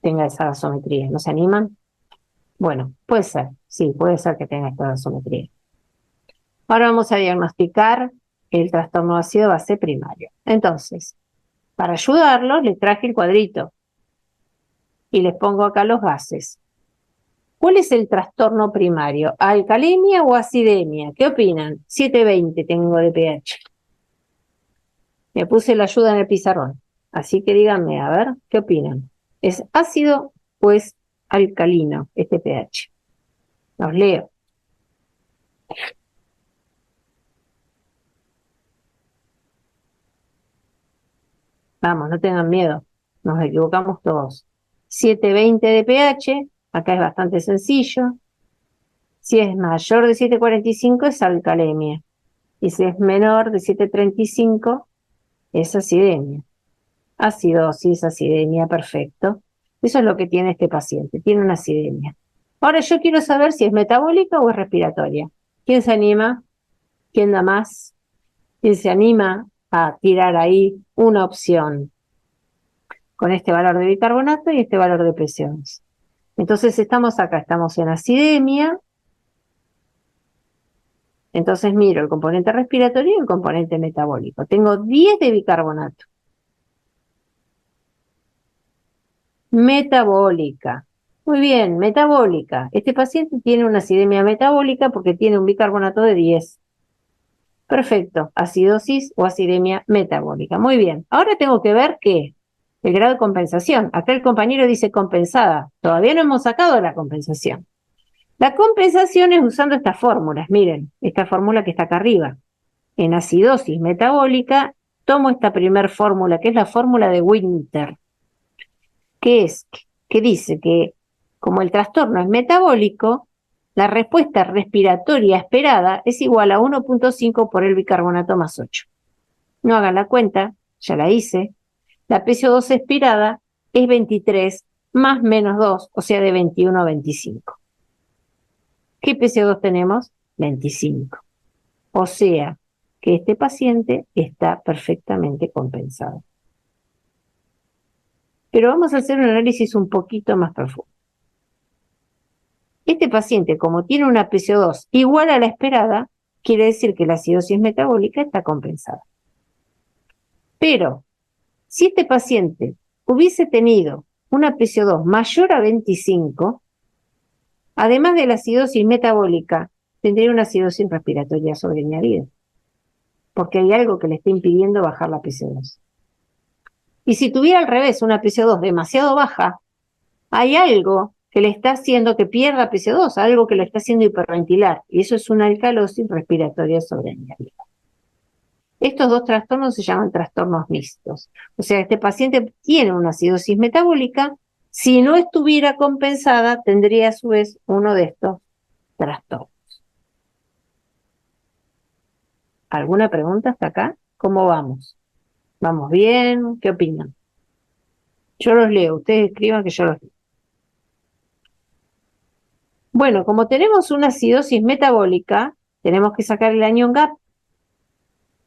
tenga esa gasometría. ¿No se animan? Bueno, puede ser, sí, puede ser que tenga esta gasometría. Ahora vamos a diagnosticar el trastorno ácido base primario. Entonces, para ayudarlo, les traje el cuadrito y les pongo acá los gases. ¿Cuál es el trastorno primario? ¿Alcalemia o acidemia? ¿Qué opinan? 720 tengo de pH. Me puse la ayuda en el pizarrón. Así que díganme, a ver, ¿qué opinan? ¿Es ácido o es alcalino este pH? Los leo. Vamos, no tengan miedo. Nos equivocamos todos. 720 de pH, acá es bastante sencillo. Si es mayor de 745 es alcalemia. Y si es menor de 735 es acidemia. Acidosis, acidemia, perfecto. Eso es lo que tiene este paciente, tiene una acidemia. Ahora yo quiero saber si es metabólica o es respiratoria. ¿Quién se anima? ¿Quién da más? ¿Quién se anima a tirar ahí una opción con este valor de bicarbonato y este valor de presiones? Entonces estamos acá, estamos en acidemia. Entonces miro el componente respiratorio y el componente metabólico. Tengo 10 de bicarbonato. Metabólica. Muy bien, metabólica. Este paciente tiene una acidemia metabólica porque tiene un bicarbonato de 10. Perfecto, acidosis o acidemia metabólica. Muy bien, ahora tengo que ver qué, el grado de compensación. Acá el compañero dice compensada. Todavía no hemos sacado la compensación. La compensación es usando estas fórmulas. Miren, esta fórmula que está acá arriba. En acidosis metabólica, tomo esta primer fórmula, que es la fórmula de Winter. Que dice que como el trastorno es metabólico, la respuesta respiratoria esperada es igual a 1.5 por el bicarbonato más 8. No hagan la cuenta, ya la hice. La PCO2 expirada es 23 más menos 2, o sea, de 21 a 25. ¿Qué PCO2 tenemos? 25. O sea, que este paciente está perfectamente compensado. Pero vamos a hacer un análisis un poquito más profundo. Este paciente, como tiene una PCO2 igual a la esperada, quiere decir que la acidosis metabólica está compensada. Pero, si este paciente hubiese tenido una PCO2 mayor a 25, además de la acidosis metabólica, tendría una acidosis respiratoria sobreañadida, porque hay algo que le está impidiendo bajar la PCO2. Y si tuviera al revés una PCO2 demasiado baja, hay algo que le está haciendo que pierda PCO2, algo que lo está haciendo hiperventilar, y eso es una alcalosis respiratoria sobreañadida. Estos dos trastornos se llaman trastornos mixtos. O sea, este paciente tiene una acidosis metabólica, si no estuviera compensada, tendría a su vez uno de estos trastornos. ¿Alguna pregunta hasta acá? ¿Cómo vamos? ¿Vamos bien? ¿Qué opinan? Yo los leo, ustedes escriban que yo los leo. Bueno, como tenemos una acidosis metabólica, tenemos que sacar el anion gap.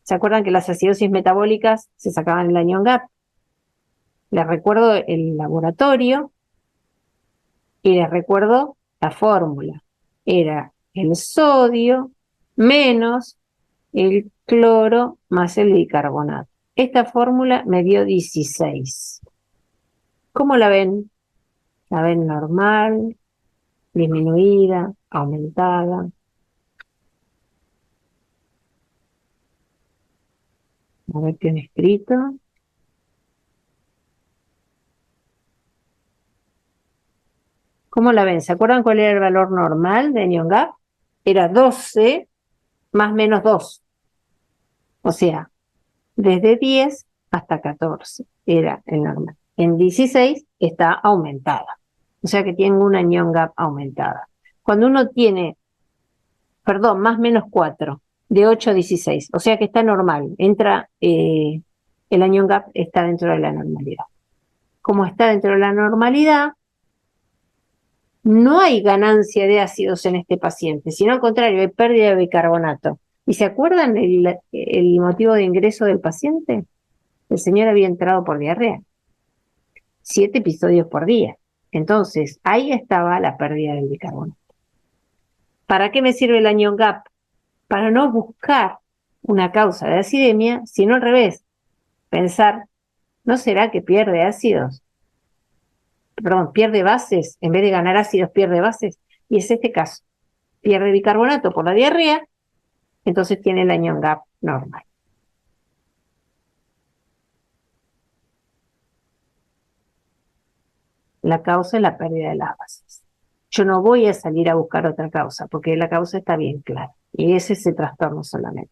¿Se acuerdan que las acidosis metabólicas se sacaban el anion gap? Les recuerdo el laboratorio y les recuerdo la fórmula. Era el sodio menos el cloro más el bicarbonato. Esta fórmula me dio 16. ¿Cómo la ven? ¿La ven normal, disminuida, aumentada? A ver qué han escrito. ¿Cómo la ven? ¿Se acuerdan cuál era el valor normal de anion gap? Era 12 más menos 2. O sea, desde 10 hasta 14 era el normal. En 16 está aumentada. O sea que tiene una anion gap aumentada. Cuando uno tiene, perdón, más menos 4, de 8 a 16, o sea que está normal. Entra, el anion gap está dentro de la normalidad. Como está dentro de la normalidad, no hay ganancia de ácidos en este paciente, sino al contrario, hay pérdida de bicarbonato. ¿Y se acuerdan el motivo de ingreso del paciente? El señor había entrado por diarrea. 7 episodios por día. Entonces, ahí estaba la pérdida del bicarbonato. ¿Para qué me sirve el anion gap? Para no buscar una causa de acidemia, sino al revés. Pensar, ¿no será que pierde ácidos? Perdón, pierde bases, en vez de ganar ácidos pierde bases, y es este caso. Pierde bicarbonato por la diarrea, entonces tiene el anion gap normal. La causa es la pérdida de las bases. Yo no voy a salir a buscar otra causa, porque la causa está bien clara, y ese es el trastorno solamente.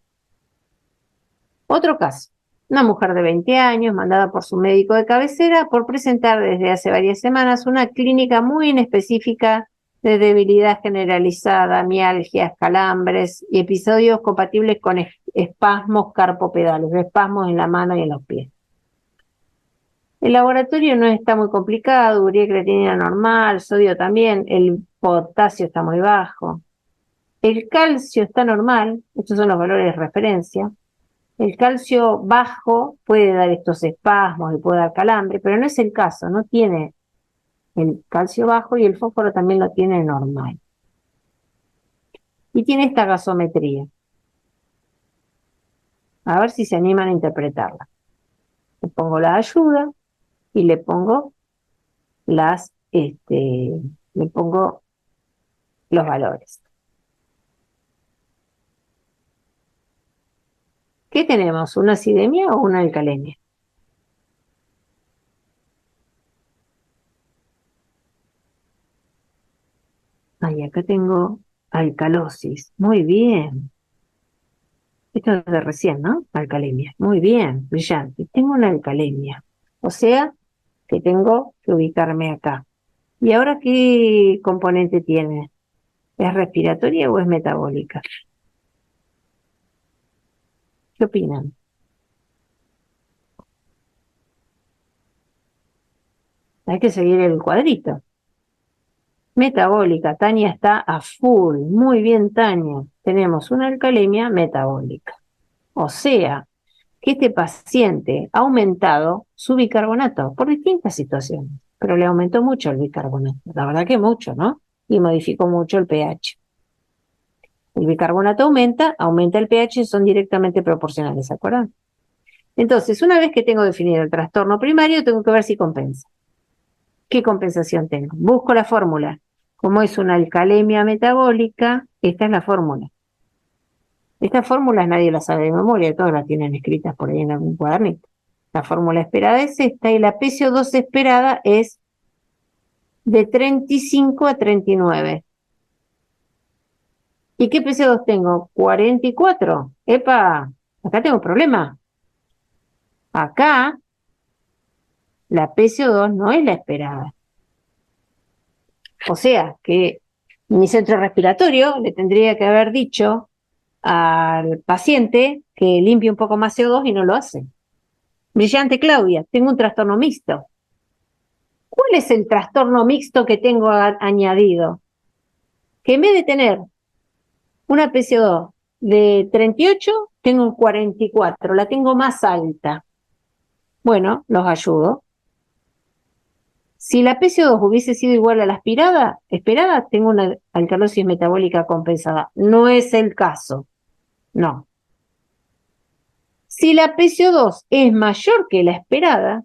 Otro caso, una mujer de 20 años mandada por su médico de cabecera por presentar desde hace varias semanas una clínica muy inespecífica de debilidad generalizada, mialgias, calambres y episodios compatibles con espasmos carpopedales, espasmos en la mano y en los pies. El laboratorio no está muy complicado, urea y creatinina normal, sodio también, el potasio está muy bajo, el calcio está normal, estos son los valores de referencia. El calcio bajo puede dar estos espasmos y puede dar calambre, pero no es el caso, no tiene el calcio bajo y el fósforo también lo tiene normal. Y tiene esta gasometría. A ver si se animan a interpretarla. Le pongo la ayuda y le pongo le pongo los valores. ¿Qué tenemos? ¿Una acidemia o una alcalemia? Ay, acá tengo alcalosis. Muy bien. Esto es de recién, ¿no? Alcalemia. Muy bien, brillante. Tengo una alcalemia. O sea, que tengo que ubicarme acá. ¿Y ahora qué componente tiene? ¿Es respiratoria o es metabólica? ¿Qué opinan? Hay que seguir el cuadrito. Metabólica. Tania está a full. Muy bien, Tania. Tenemos una alcalemia metabólica. O sea, que este paciente ha aumentado su bicarbonato por distintas situaciones, pero le aumentó mucho el bicarbonato, la verdad que mucho, ¿no? Y modificó mucho el pH. El bicarbonato aumenta el pH, son directamente proporcionales, ¿se acuerdan? Entonces, una vez que tengo definido el trastorno primario, tengo que ver si compensa. ¿Qué compensación tengo? Busco la fórmula. Como es una alcalemia metabólica, esta es la fórmula. Estas fórmulas nadie las sabe de memoria, todas las tienen escritas por ahí en algún cuadernito. La fórmula esperada es esta y la PCO2 esperada es de 35 a 39. ¿Y qué PCO2 tengo? 44. ¡Epa! Acá tengo un problema. Acá la PCO2 no es la esperada. O sea que mi centro respiratorio le tendría que haber dicho al paciente que limpie un poco más CO2 y no lo hace. Brillante, Claudia, tengo un trastorno mixto. ¿Cuál es el trastorno mixto que tengo añadido? Que en vez de tener una PCO2 de 38, tengo un 44, la tengo más alta. Bueno, los ayudo. Si la PCO2 hubiese sido igual a la esperada, tengo una alcalosis metabólica compensada. No es el caso. No. Si la PCO2 es mayor que la esperada,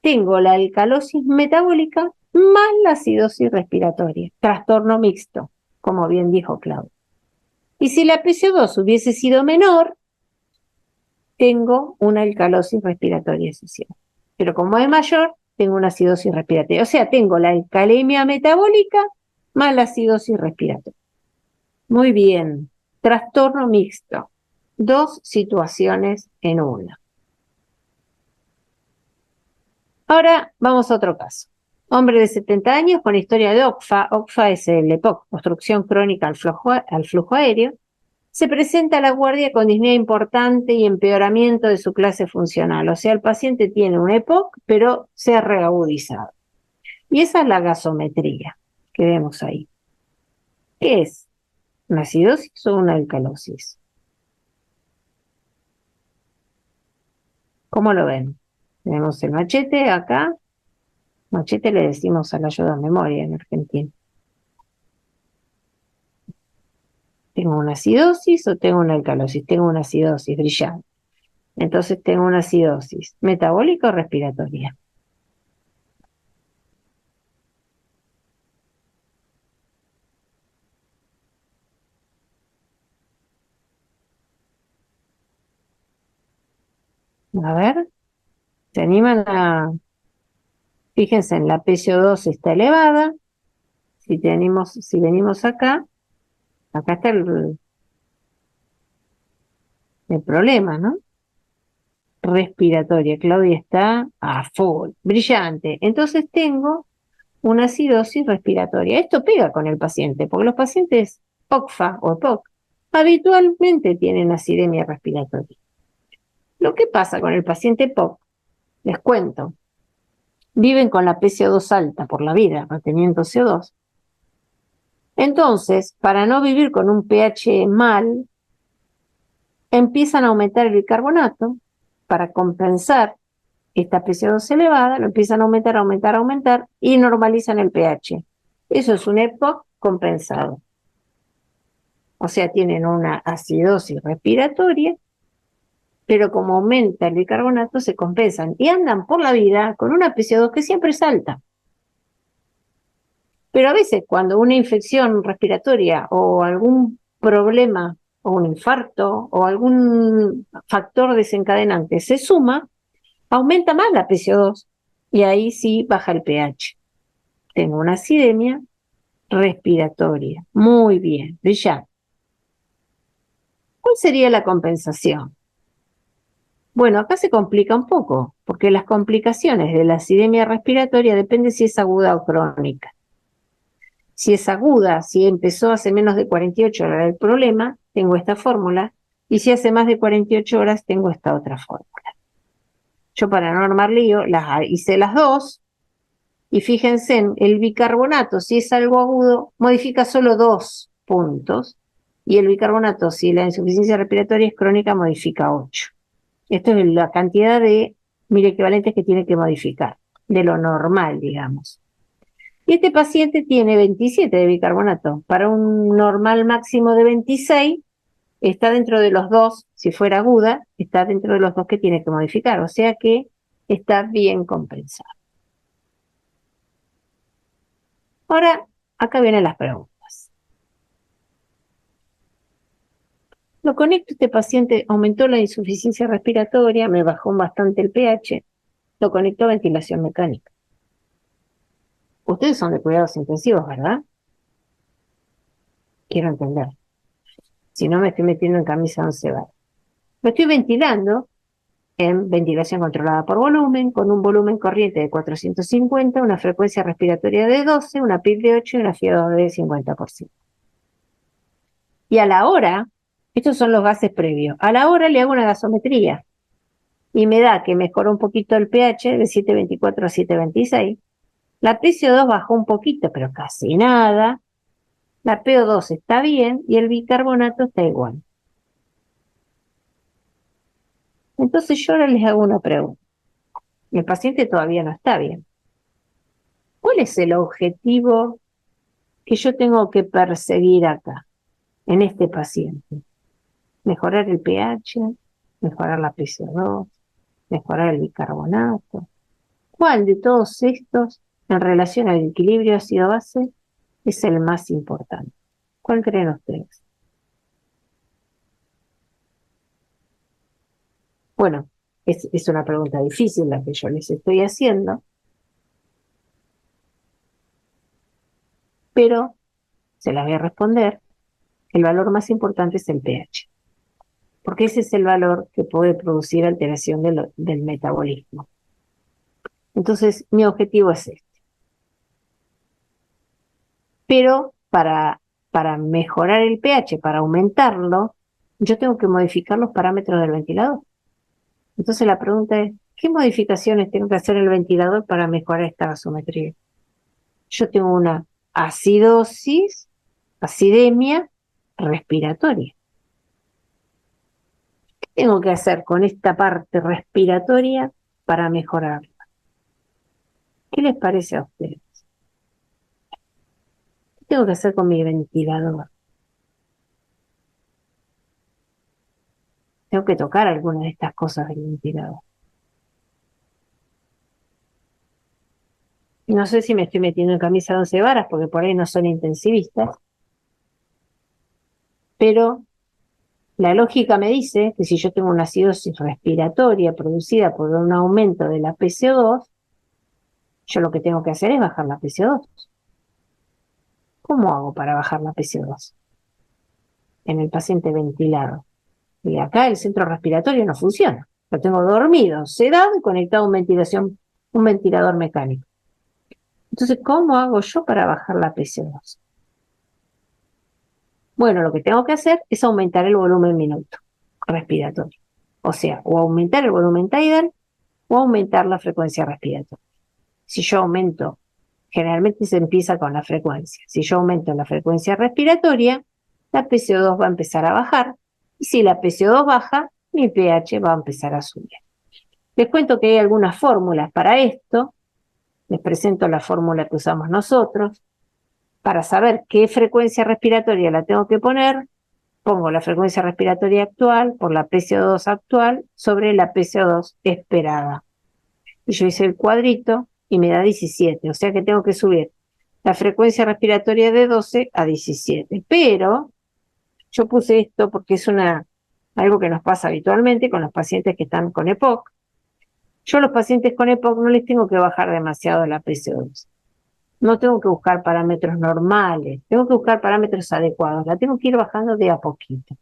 tengo la alcalosis metabólica más la acidosis respiratoria, trastorno mixto, como bien dijo Claudia. Y si la PCO2 hubiese sido menor, tengo una alcalosis respiratoria asociada. Pero como es mayor, tengo una acidosis respiratoria. O sea, tengo la alcalemia metabólica más la acidosis respiratoria. Muy bien, trastorno mixto. Dos situaciones en una. Ahora vamos a otro caso. Hombre de 70 años con historia de OCFA. OCFA es el EPOC, obstrucción crónica al flujo aéreo. Se presenta a la guardia con disnea importante y empeoramiento de su clase funcional. O sea, el paciente tiene un EPOC, pero se ha reagudizado. Y esa es la gasometría que vemos ahí. ¿Qué es? ¿Una acidosis o una alcalosis? ¿Cómo lo ven? Tenemos el machete acá. Machete le decimos a la ayuda a memoria en Argentina. ¿Tengo una acidosis o tengo una alcalosis? Tengo una acidosis brillante. Entonces tengo una acidosis metabólica o respiratoria. A ver, ¿se animan a...? Fíjense, en la PCO2 está elevada. Si venimos acá está el problema, ¿no? Respiratoria. Claudia está a full, brillante. Entonces tengo una acidosis respiratoria. Esto pega con el paciente, porque los pacientes OCFA o EPOC habitualmente tienen acidemia respiratoria. Lo que pasa con el paciente EPOC, les cuento, viven con la PCO2 alta por la vida, reteniendo CO2. Entonces, para no vivir con un pH mal, empiezan a aumentar el bicarbonato para compensar esta PCO2 elevada, lo empiezan a aumentar y normalizan el pH. Eso es un EPOC compensado. O sea, tienen una acidosis respiratoria, pero como aumenta el bicarbonato se compensan y andan por la vida con una PCO2 que siempre es alta. Pero a veces cuando una infección respiratoria o algún problema o un infarto o algún factor desencadenante se suma, aumenta más la PCO2 y ahí sí baja el pH. Tengo una acidemia respiratoria. Muy bien, brillante. ¿Cuál sería la compensación? Bueno, acá se complica un poco, porque las complicaciones de la acidemia respiratoria dependen si es aguda o crónica. Si es aguda, si empezó hace menos de 48 horas el problema, tengo esta fórmula, y si hace más de 48 horas, tengo esta otra fórmula. Yo para no armar lío, hice las dos, y fíjense, en el bicarbonato, si es algo agudo, modifica solo 2 puntos, y el bicarbonato, si la insuficiencia respiratoria es crónica, modifica 8. Esto es la cantidad de equivalentes que tiene que modificar, de lo normal, digamos. Y este paciente tiene 27 de bicarbonato. Para un normal máximo de 26, está dentro de los 2, si fuera aguda, está dentro de los 2 que tiene que modificar. O sea que está bien compensado. Ahora, acá vienen las preguntas. Lo conecto, este paciente aumentó la insuficiencia respiratoria, me bajó bastante el pH, lo conectó a ventilación mecánica. Ustedes son de cuidados intensivos, ¿verdad? Quiero entender. Si no, me estoy metiendo en camisa 11 varas. Lo estoy ventilando en ventilación controlada por volumen, con un volumen corriente de 450, una frecuencia respiratoria de 12, una PIB de 8 y una FIO2 de 50%. Y a la hora, estos son los gases previos, a la hora le hago una gasometría y me da que mejoró un poquito el pH de 7.24 a 7.26. La PCO2 bajó un poquito, pero casi nada. La PO2 está bien y el bicarbonato está igual. Entonces yo ahora les hago una pregunta. El paciente todavía no está bien. ¿Cuál es el objetivo que yo tengo que perseguir acá, en este paciente? Mejorar el pH, mejorar la PCO2, mejorar el bicarbonato. ¿Cuál de todos estos, en relación al equilibrio ácido-base, es el más importante? ¿Cuál creen ustedes? Bueno, es una pregunta difícil la que yo les estoy haciendo, pero se las voy a responder. El valor más importante es el pH, porque ese es el valor que puede producir alteración del metabolismo. Entonces, mi objetivo es este. Pero para mejorar el pH, para aumentarlo, yo tengo que modificar los parámetros del ventilador. Entonces la pregunta es, ¿qué modificaciones tengo que hacer en el ventilador para mejorar esta gasometría? Yo tengo una acidosis, acidemia respiratoria. ¿Qué tengo que hacer con esta parte respiratoria para mejorarla? ¿Qué les parece a ustedes? ¿Qué tengo que hacer con mi ventilador? Tengo que tocar alguna de estas cosas del ventilador. No sé si me estoy metiendo en camisa de 11 varas, porque por ahí no son intensivistas, pero la lógica me dice que si yo tengo una acidosis respiratoria producida por un aumento de la PCO2, yo lo que tengo que hacer es bajar la PCO2. ¿Cómo hago para bajar la PCO2 en el paciente ventilado? Y acá el centro respiratorio no funciona. Lo tengo dormido, sedado y conectado a un ventilador mecánico. Entonces, ¿cómo hago yo para bajar la PCO2? Bueno, lo que tengo que hacer es aumentar el volumen minuto respiratorio. O sea, o aumentar el volumen tidal o aumentar la frecuencia respiratoria. Si yo aumento, generalmente se empieza con la frecuencia. Si yo aumento la frecuencia respiratoria, la PCO2 va a empezar a bajar. Y si la PCO2 baja, mi pH va a empezar a subir. Les cuento que hay algunas fórmulas para esto. Les presento la fórmula que usamos nosotros. Para saber qué frecuencia respiratoria la tengo que poner, pongo la frecuencia respiratoria actual por la PCO2 actual sobre la PCO2 esperada. Y yo hice el cuadrito y me da 17, o sea que tengo que subir la frecuencia respiratoria de 12 a 17. Pero yo puse esto porque es algo que nos pasa habitualmente con los pacientes que están con EPOC. Yo a los pacientes con EPOC no les tengo que bajar demasiado la PCO2. No tengo que buscar parámetros normales, tengo que buscar parámetros adecuados, la tengo que ir bajando de a poquito.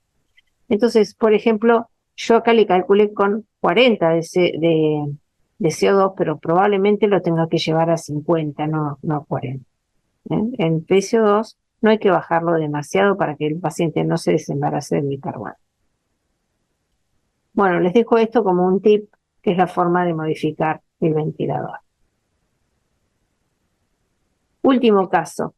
Entonces, por ejemplo, yo acá le calculé con 40 de CO2, pero probablemente lo tenga que llevar a 50, no a 40. En PCO2 no hay que bajarlo demasiado para que el paciente no se desembarace del bicarbonato. Bueno, les dejo esto como un tip, que es la forma de modificar el ventilador. Último caso.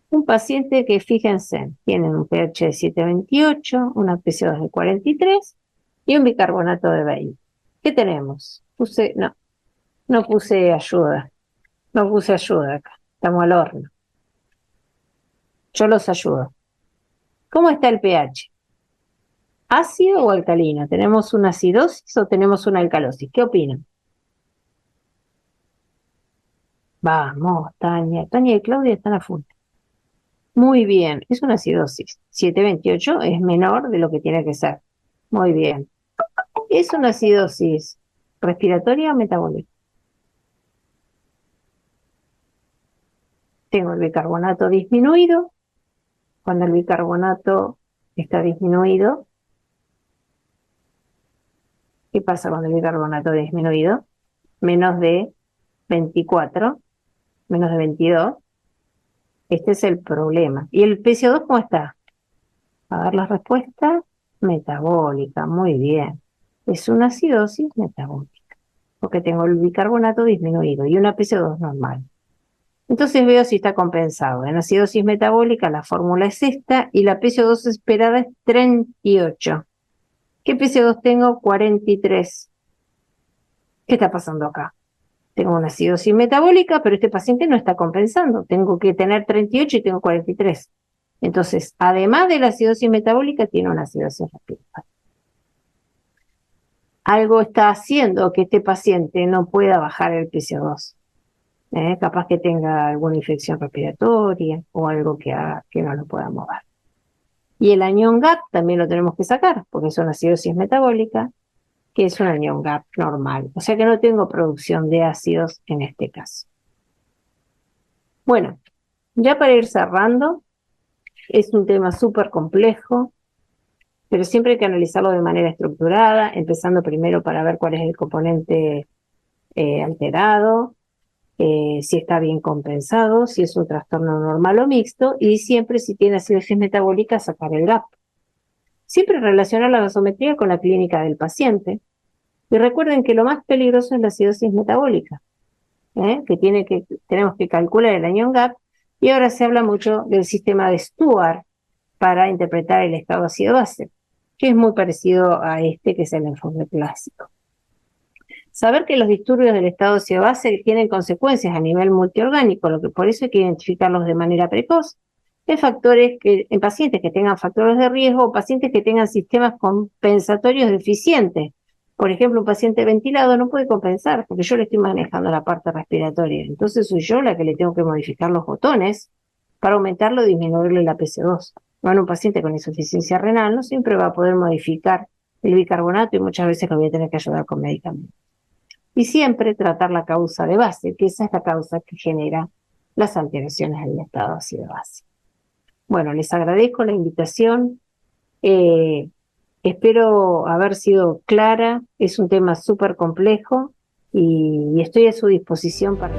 Un paciente que, fíjense, tiene un pH de 7,28, una PCO2 de 43 y un bicarbonato de 20. ¿Qué tenemos? No puse ayuda. No puse ayuda acá. Estamos al horno. Yo los ayudo. ¿Cómo está el pH? ¿Ácido o alcalino? ¿Tenemos una acidosis o tenemos una alcalosis? ¿Qué opinan? Vamos, Tania. Tania y Claudia están a full. Muy bien, es una acidosis. 7,28 es menor de lo que tiene que ser. Muy bien. ¿Es una acidosis respiratoria o metabólica? Tengo el bicarbonato disminuido. Cuando el bicarbonato está disminuido, ¿qué pasa con el bicarbonato disminuido? Menos de 24, menos de 22. Este es el problema. ¿Y el PCO2 cómo está? A ver la respuesta. Metabólica, muy bien. Es una acidosis metabólica, porque tengo el bicarbonato disminuido y una PCO2 normal. Entonces veo si está compensado. En acidosis metabólica la fórmula es esta y la PCO2 esperada es 38. ¿Qué PCO2 tengo? 43. ¿Qué está pasando acá? Tengo una acidosis metabólica, pero este paciente no está compensando. Tengo que tener 38 y tengo 43. Entonces, además de la acidosis metabólica, tiene una acidosis respiratoria. Algo está haciendo que este paciente no pueda bajar el PCO2. Capaz que tenga alguna infección respiratoria o algo que no lo pueda mover. Y el anión GAP también lo tenemos que sacar, porque es una acidosis metabólica, que es un anión GAP normal. O sea que no tengo producción de ácidos en este caso. Bueno, ya para ir cerrando, es un tema súper complejo, pero siempre hay que analizarlo de manera estructurada, empezando primero para ver cuál es el componente alterado, si está bien compensado, si es un trastorno normal o mixto, y siempre si tiene acidosis metabólica, sacar el gap. Siempre relacionar la gasometría con la clínica del paciente. Y recuerden que lo más peligroso es la acidosis metabólica, tenemos que calcular el anion gap, y ahora se habla mucho del sistema de Stuart para interpretar el estado ácido-base, que es muy parecido a este, que es el enfoque clásico. Saber que los disturbios del estado ácido-base tienen consecuencias a nivel multiorgánico, lo que por eso hay que identificarlos de manera precoz, en pacientes que tengan factores de riesgo o pacientes que tengan sistemas compensatorios deficientes. Por ejemplo, un paciente ventilado no puede compensar porque yo le estoy manejando la parte respiratoria. Entonces soy yo la que le tengo que modificar los botones para aumentarlo o disminuirle la PC2. Bueno, un paciente con insuficiencia renal no siempre va a poder modificar el bicarbonato y muchas veces lo voy a tener que ayudar con medicamentos. Y siempre tratar la causa de base, que esa es la causa que genera las alteraciones del estado ácido-base. Bueno, les agradezco la invitación. Espero haber sido clara. Es un tema súper complejo y estoy a su disposición para...